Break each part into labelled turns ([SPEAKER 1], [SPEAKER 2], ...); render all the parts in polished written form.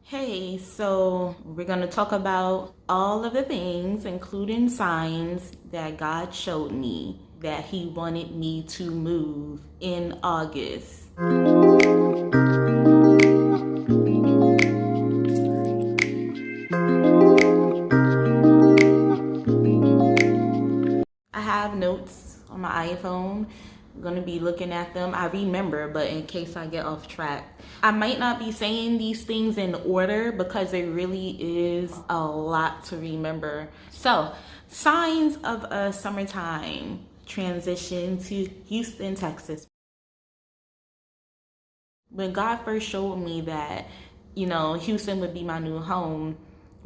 [SPEAKER 1] Hey, so we're going to talk about all of the things, including signs that God showed me that He wanted me to move in August. I have notes on my iPhone. I'm gonna be looking at them. I remember, but in case I get off track, I might not be saying these things in order because it really is a lot to remember. So, signs of a summertime transition to Houston, Texas. When God first showed me that, Houston would be my new home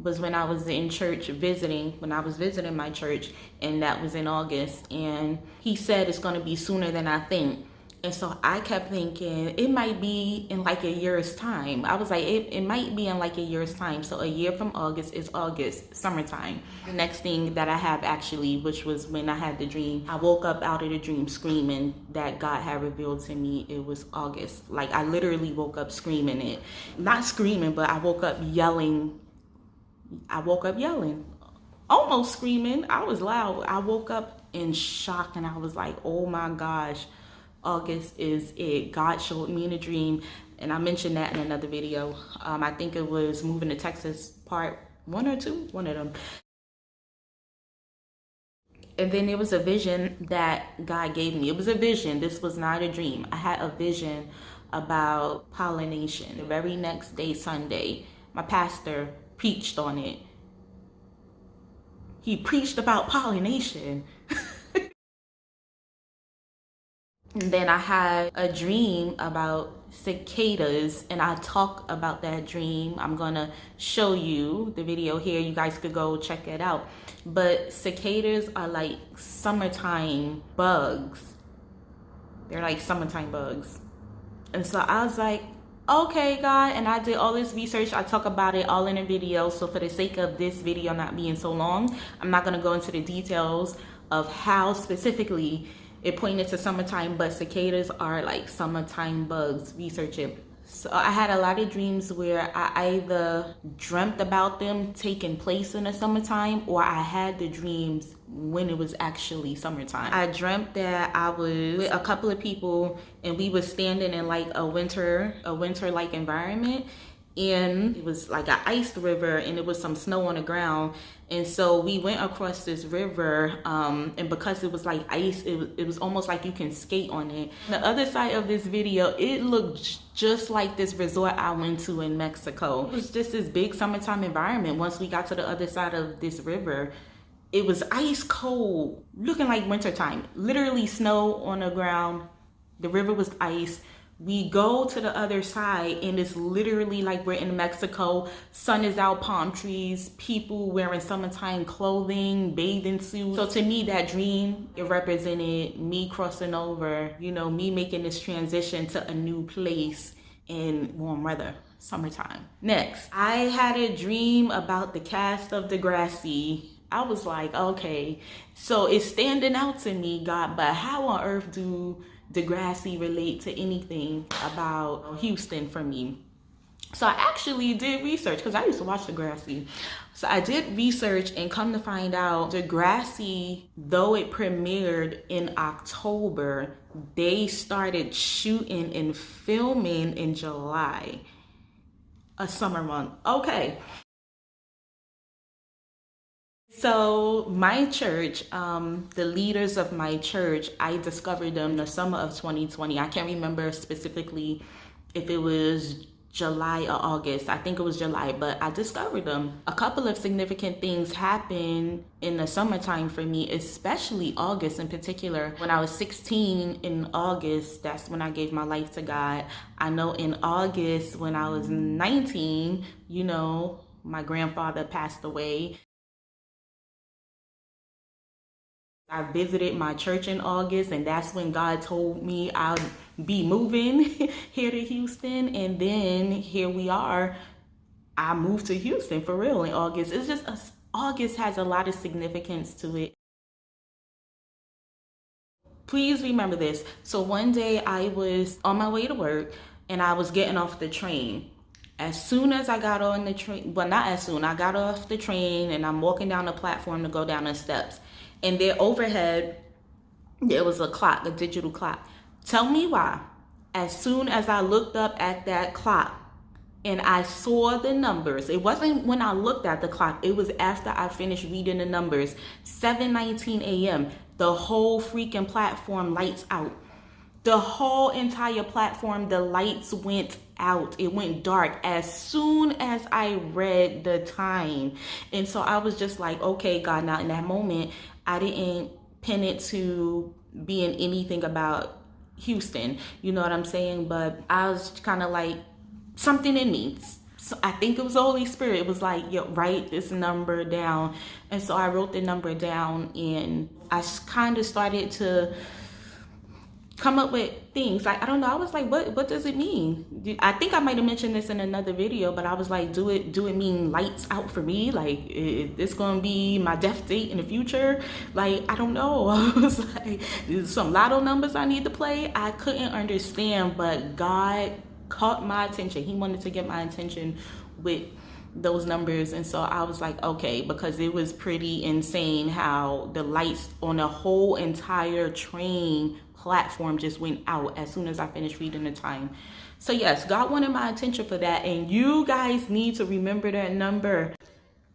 [SPEAKER 1] was when I was in church visiting, when I was visiting my church, and that was in August. And He said it's going to be sooner than I think. And so I kept thinking it might be in like a year's time. I was like, it might be in like a year's time. So a year from August is August, summertime. The next thing that I have actually, which was when I had the dream, I woke up out of the dream screaming that God had revealed to me it was August. Like I literally woke up screaming it. Not screaming, but I woke up yelling. Almost screaming. I was loud. I woke up in shock and I was like, oh my gosh. August is it. God showed me in a dream, and I mentioned that in another video. I think it was moving to Texas part 1 or 2, one of them. And then there was a vision that God gave me. It was a vision. This was not a dream. I had a vision about pollination. The very next day, Sunday, my pastor preached on it. He preached about pollination. And then I had a dream about cicadas, and I talk about that dream. I'm gonna show you the video here. You guys could go check it out. But cicadas are like summertime bugs. They're like summertime bugs. And so I was like, okay, God. And I did all this research. I talk about it all in a video. So for the sake of this video not being so long, I'm not gonna go into the details of how specifically it pointed to summertime, but cicadas are like summertime bugs. Research it. So I had a lot of dreams where I either dreamt about them taking place in the summertime, or I had the dreams when it was actually summertime. I dreamt that I was with a couple of people and we were standing in like a winter like environment, and it was like an iced river and it was some snow on the ground. And so we went across this river, and because it was like ice, it was almost like you can skate on it. The other side of this video, it looked just like this resort I went to in Mexico. It was just this big summertime environment. Once we got to the other side of this river, it was ice cold, looking like wintertime. Literally snow on the ground. The river was ice. We go to the other side and it's literally like we're in Mexico. Sun is out, palm trees, people wearing summertime clothing, bathing suits. So to me, that dream, it represented me crossing over, me making this transition to a new place in warm weather, summertime. Next, I had a dream about the cast of Degrassi. I was like, okay, so it's standing out to me, God, but how on earth do Degrassi relate to anything about Houston for me? So I actually did research because I used to watch Degrassi. So I did research and come to find out Degrassi, though it premiered in October, they started shooting and filming in July, a summer month. Okay. So my church, the leaders of my church, I discovered them in the summer of 2020. I can't remember specifically if it was July or August. I think it was July, but I discovered them. A couple of significant things happened in the summertime for me, especially August in particular. When I was 16 in August, that's when I gave my life to God. I know in August when I was 19, my grandfather passed away. I visited my church in August, and that's when God told me I'll be moving here to Houston. And then here we are. I moved to Houston for real in August. It's just August has a lot of significance to it. Please remember this. So one day I was on my way to work and I was getting off the train. As soon as I got on the train, well, not as soon, I got off the train and I'm walking down the platform to go down the steps. And there overhead, there was a clock, a digital clock. Tell me why. As soon as I looked up at that clock and I saw the numbers, it wasn't when I looked at the clock, it was after I finished reading the numbers. 7:19 a.m., the whole freaking platform lights out. The whole entire platform, the lights went out. It went dark as soon as I read the time. And so I was just like, okay, God, now in that moment, I didn't pin it to being anything about Houston. You know what I'm saying? But I was kind of like, something in me. So I think it was the Holy Spirit. It was like, yo, write this number down. And so I wrote the number down and I kind of started to come up with things. Like, I don't know, I was like, what does it mean? I think I might have mentioned this in another video, but I was like, do it mean lights out for me? Like, is this gonna be my death date in the future? Like, I don't know. I was like, there's some lotto numbers I need to play. I couldn't understand, but God caught my attention. He wanted to get my attention with those numbers. And so I was like, okay, because it was pretty insane how the lights on the whole entire train platform just went out as soon as I finished reading the time. So yes, God wanted my attention for that, and you guys need to remember that number.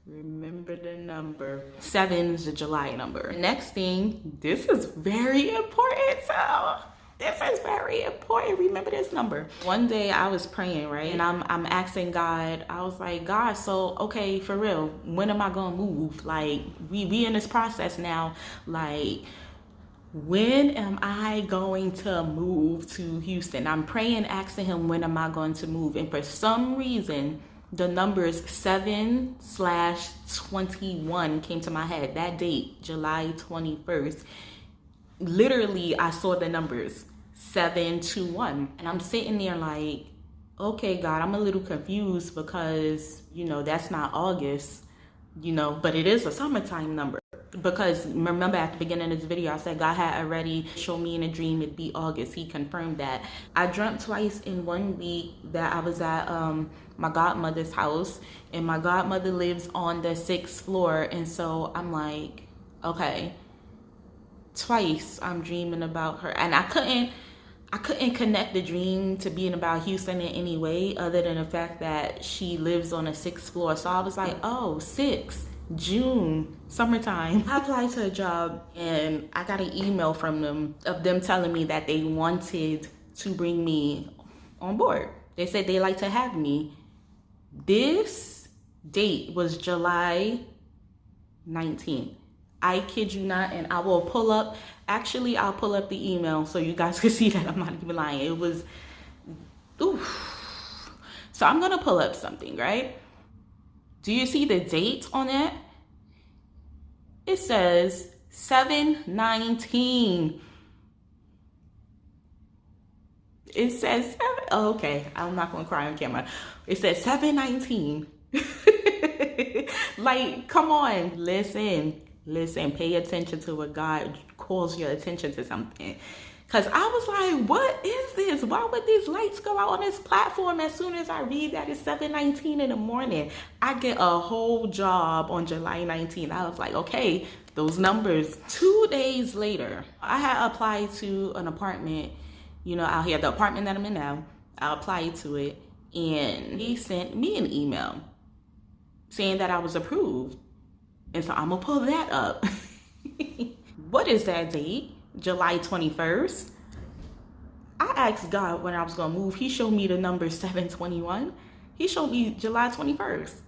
[SPEAKER 1] Remember the number. 7 is the July number. Next thing, this is very important. So this is very important. Remember this number. One day I was praying, right? And I'm asking God, I was like, God, so okay, for real, when am I gonna move? Like, we in this process now. Like, when am I going to move to Houston? I'm praying, asking him, when am I going to move? And for some reason, the numbers 7/21 came to my head. That date, July 21st. Literally, I saw the numbers 721. And I'm sitting there like, okay, God, I'm a little confused because, you know, that's not August, you know, but it is a summertime number. Because remember at the beginning of this video, I said God had already showed me in a dream it'd be August. He confirmed that. I dreamt twice in 1 week that I was at my godmother's house, and my godmother lives on the 6th floor. And so I'm like, okay, twice I'm dreaming about her, and I couldn't connect the dream to being about Houston in any way other than the fact that she lives on the 6th floor. So I was like, oh, 6 June, summertime. I applied to a job and I got an email from them of them telling me that they wanted to bring me on board. They said they like to have me. This date was July 19th. I kid you not, and I will pull up, actually I'll pull up the email so you guys can see that I'm not even lying. It was, oof. So I'm gonna pull up something, right? Do you see the date on that? It says 7/19. It says 7, oh, okay, I'm not gonna cry on camera. It says 7/19. Like, come on, listen, pay attention to what God calls your attention to something. Because I was like, what is this? Why would these lights go out on this platform as soon as I read that it's 7:19 in the morning? I get a whole job on July 19th. I was like, okay, those numbers. 2 days later, I had applied to an apartment, you know, out here, the apartment that I'm in now. I applied to it, and he sent me an email saying that I was approved. And so I'm gonna pull that up. What is that date? July 21st. I asked God when I was gonna move. He showed me the number 7/21. He showed me July 21st.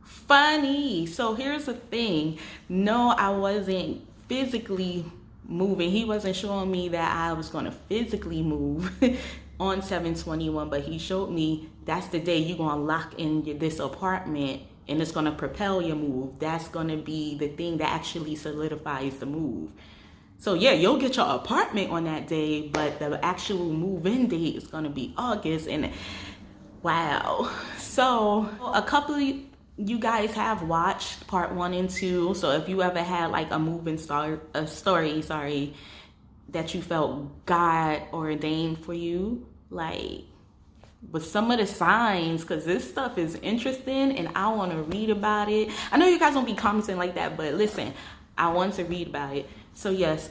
[SPEAKER 1] Funny. So here's the thing. No, I wasn't physically moving. He wasn't showing me that I was gonna physically move on 7/21, but he showed me that's the day you're gonna lock in this apartment and it's gonna propel your move. That's gonna be the thing that actually solidifies the move. So yeah, you'll get your apartment on that day, but the actual move-in date is gonna be August. And wow. So a couple of you guys have watched part 1 and 2. So if you ever had like a moving story, that you felt God ordained for you, like, with some of the signs, because this stuff is interesting and I want to read about it. I know you guys won't be commenting like that, but listen, I want to read about it. So yes,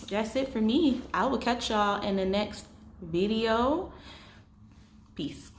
[SPEAKER 1] that's it for me. I will catch y'all in the next video. Peace.